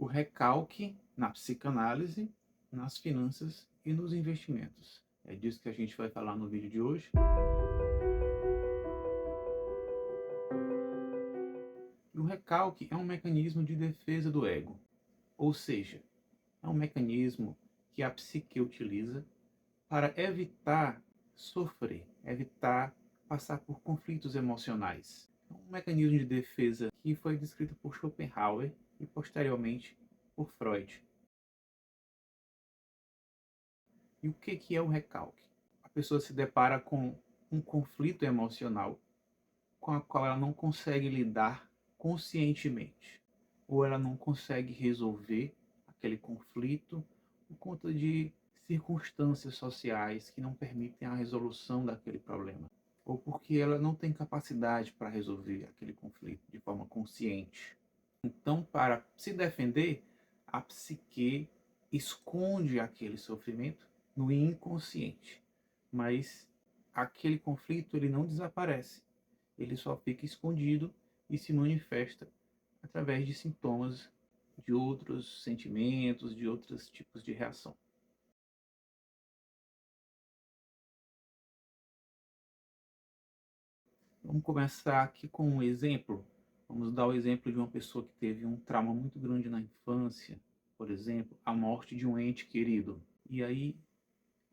O recalque na psicanálise, nas finanças e nos investimentos. É disso que a gente vai falar no vídeo de hoje. O recalque é um mecanismo de defesa do ego, ou seja, é um mecanismo que a psique utiliza para evitar sofrer, evitar passar por conflitos emocionais. É um mecanismo de defesa que foi descrito por Schopenhauer e posteriormente por Freud. E o que é o recalque? A pessoa se depara com um conflito emocional com a qual ela não consegue lidar conscientemente, ou ela não consegue resolver aquele conflito por conta de circunstâncias sociais que não permitem a resolução daquele problema, ou porque ela não tem capacidade para resolver aquele conflito de forma consciente. Então, para se defender, a psique esconde aquele sofrimento no inconsciente, mas aquele conflito ele não desaparece, ele só fica escondido e se manifesta através de sintomas de outros sentimentos, de outros tipos de reação. Vamos começar aqui com um exemplo. Vamos dar o exemplo de uma pessoa que teve um trauma muito grande na infância, por exemplo, a morte de um ente querido. E aí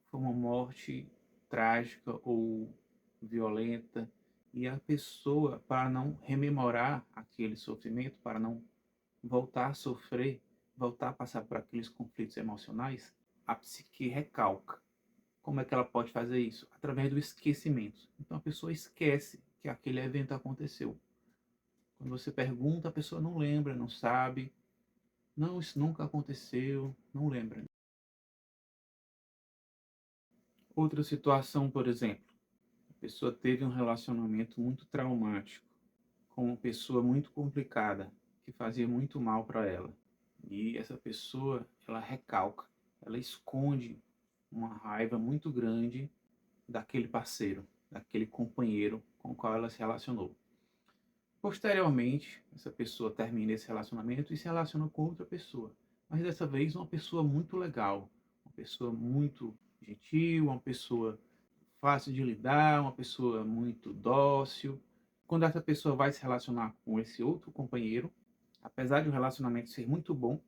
foi uma morte trágica ou violenta, e a pessoa, para não rememorar aquele sofrimento, para não voltar a sofrer, voltar a passar por aqueles conflitos emocionais, a psique recalca. Como é que ela pode fazer isso? Através do esquecimento. Então a pessoa esquece que aquele evento aconteceu. Quando você pergunta, a pessoa não lembra, não sabe. Não, isso nunca aconteceu, não lembra. Outra situação, por exemplo, a pessoa teve um relacionamento muito traumático com uma pessoa muito complicada, que fazia muito mal para ela. E essa pessoa, ela recalca, ela esconde uma raiva muito grande daquele parceiro, daquele companheiro com o qual ela se relacionou. Posteriormente, essa pessoa termina esse relacionamento e se relaciona com outra pessoa, mas dessa vez uma pessoa muito legal, uma pessoa muito gentil, uma pessoa fácil de lidar, uma pessoa muito dócil. Quando essa pessoa vai se relacionar com esse outro companheiro, apesar de o relacionamento ser muito bom,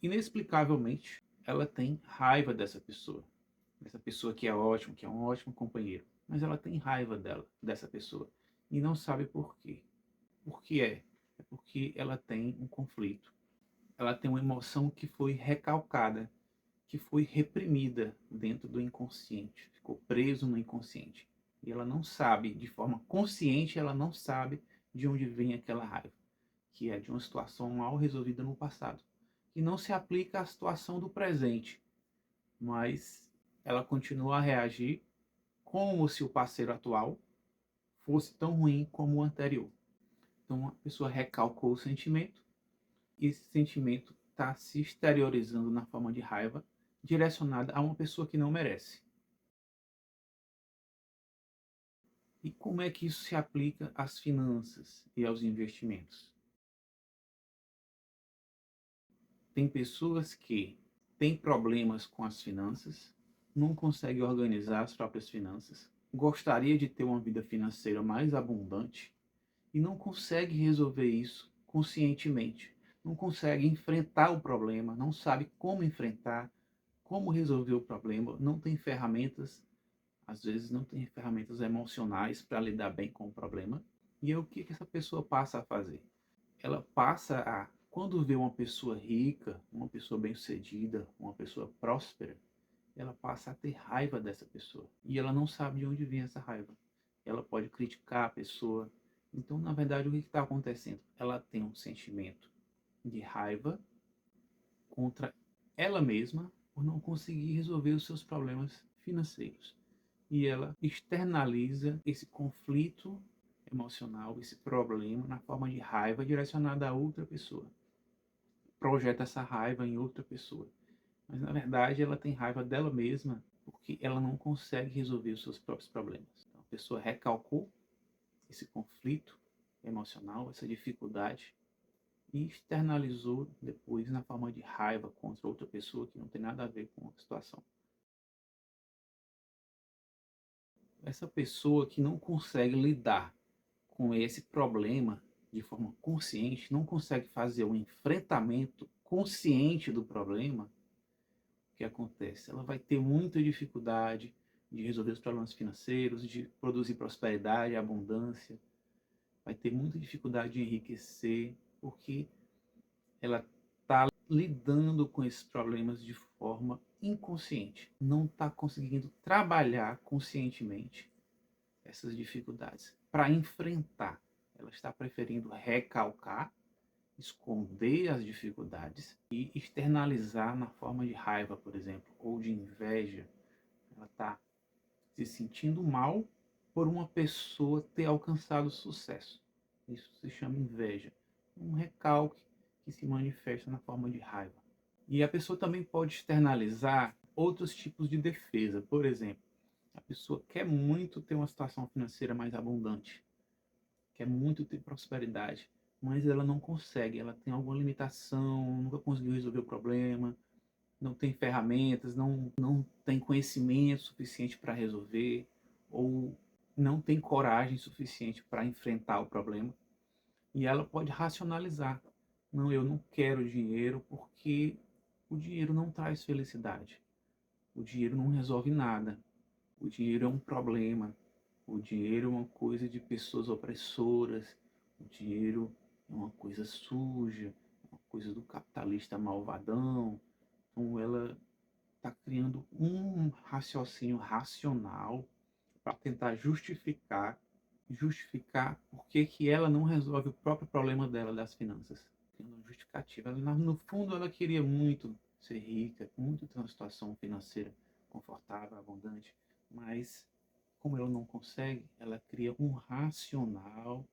inexplicavelmente ela tem raiva dessa pessoa que é ótimo, que é um ótimo companheiro, mas ela tem raiva dela, dessa pessoa, e não sabe por quê. Por que é? É porque ela tem um conflito, ela tem uma emoção que foi recalcada, que foi reprimida dentro do inconsciente, ficou preso no inconsciente. E ela não sabe, de forma consciente, ela não sabe de onde vem aquela raiva, que é de uma situação mal resolvida no passado, que não se aplica à situação do presente, mas ela continua a reagir como se o parceiro atual fosse tão ruim como o anterior. Então a pessoa recalcou o sentimento, e esse sentimento está se exteriorizando na forma de raiva, direcionada a uma pessoa que não merece. E como é que isso se aplica às finanças e aos investimentos? Tem pessoas que têm problemas com as finanças, não conseguem organizar as próprias finanças, gostaria de ter uma vida financeira mais abundante e não consegue resolver isso conscientemente. Não consegue enfrentar o problema, não sabe como enfrentar, como resolver o problema, não tem ferramentas, às vezes não tem ferramentas emocionais para lidar bem com o problema. E aí o que essa pessoa passa a fazer? Ela passa a, quando vê uma pessoa rica, uma pessoa bem-sucedida, uma pessoa próspera, ela passa a ter raiva dessa pessoa. E ela não sabe de onde vem essa raiva. Ela pode criticar a pessoa. Então, na verdade, o que está acontecendo? Ela tem um sentimento de raiva contra ela mesma por não conseguir resolver os seus problemas financeiros. E ela externaliza esse conflito emocional, esse problema, na forma de raiva direcionada a outra pessoa. Projeta essa raiva em outra pessoa. Mas na verdade ela tem raiva dela mesma porque ela não consegue resolver os seus próprios problemas. Então, a pessoa recalcou esse conflito emocional, essa dificuldade, e externalizou depois na forma de raiva contra outra pessoa que não tem nada a ver com a situação. Essa pessoa que não consegue lidar com esse problema de forma consciente, não consegue fazer um enfrentamento consciente do problema, o que acontece? Ela vai ter muita dificuldade de resolver os problemas financeiros, de produzir prosperidade, abundância, vai ter muita dificuldade de enriquecer, porque ela está lidando com esses problemas de forma inconsciente, não está conseguindo trabalhar conscientemente essas dificuldades para enfrentar. Ela está preferindo recalcar, esconder as dificuldades e externalizar na forma de raiva, por exemplo, ou de inveja. Ela está se sentindo mal por uma pessoa ter alcançado sucesso. Isso se chama inveja. Um recalque que se manifesta na forma de raiva. E a pessoa também pode externalizar outros tipos de defesa. Por exemplo, a pessoa quer muito ter uma situação financeira mais abundante, quer muito ter prosperidade, mas ela não consegue, ela tem alguma limitação, nunca conseguiu resolver o problema, não tem ferramentas, não tem conhecimento suficiente para resolver, ou não tem coragem suficiente para enfrentar o problema. E ela pode racionalizar. Não, eu não quero dinheiro porque o dinheiro não traz felicidade. O dinheiro não resolve nada. O dinheiro é um problema. O dinheiro é uma coisa de pessoas opressoras. O dinheiro é uma coisa suja, uma coisa do capitalista malvadão. Então ela está criando um raciocínio racional para tentar justificar por que ela não resolve o próprio problema dela das finanças. Tendo uma justificativa. No fundo, ela queria muito ser rica, muito ter uma situação financeira confortável, abundante, mas como ela não consegue, ela cria um racional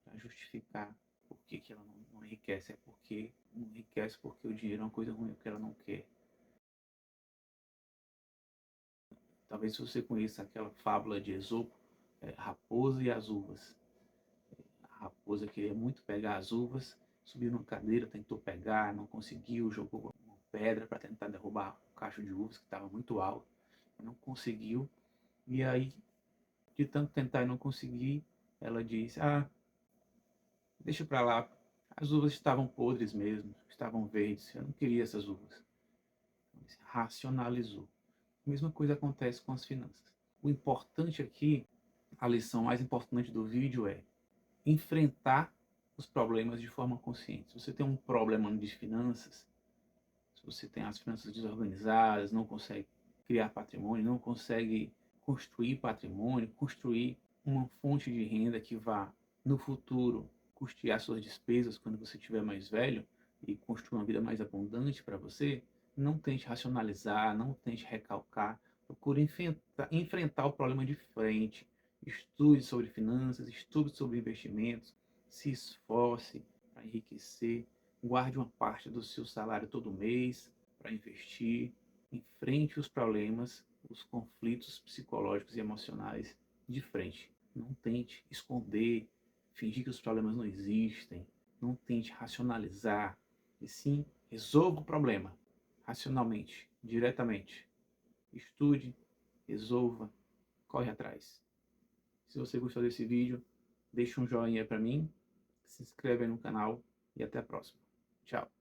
para justificar por que ela não enriquece. É porque não enriquece porque o dinheiro é uma coisa ruim, porque ela não quer. Talvez você conheça aquela fábula de Esopo, Raposa e as Uvas. A raposa queria muito pegar as uvas, subiu numa cadeira, tentou pegar, não conseguiu, jogou uma pedra para tentar derrubar o cacho de uvas que estava muito alto, não conseguiu. E aí, de tanto tentar e não conseguir, ela disse: "Ah, deixa para lá. As uvas estavam podres mesmo, estavam verdes. Eu não queria essas uvas." Racionalizou. A mesma coisa acontece com as finanças. O importante aqui, a lição mais importante do vídeo é enfrentar os problemas de forma consciente. Se você tem um problema de finanças, se você tem as finanças desorganizadas, não consegue criar patrimônio, não consegue construir patrimônio, construir uma fonte de renda que vá, no futuro, custear suas despesas quando você estiver mais velho e construir uma vida mais abundante para você, não tente racionalizar, não tente recalcar, procure enfrentar o problema de frente, estude sobre finanças, estude sobre investimentos, se esforce para enriquecer, guarde uma parte do seu salário todo mês para investir, enfrente os problemas, os conflitos psicológicos e emocionais de frente. Não tente esconder, fingir que os problemas não existem, não tente racionalizar, e sim resolva o problema racionalmente, diretamente. Estude, resolva, corre atrás. Se você gostou desse vídeo, deixa um joinha para mim, se inscreve aí no canal e até a próxima. Tchau.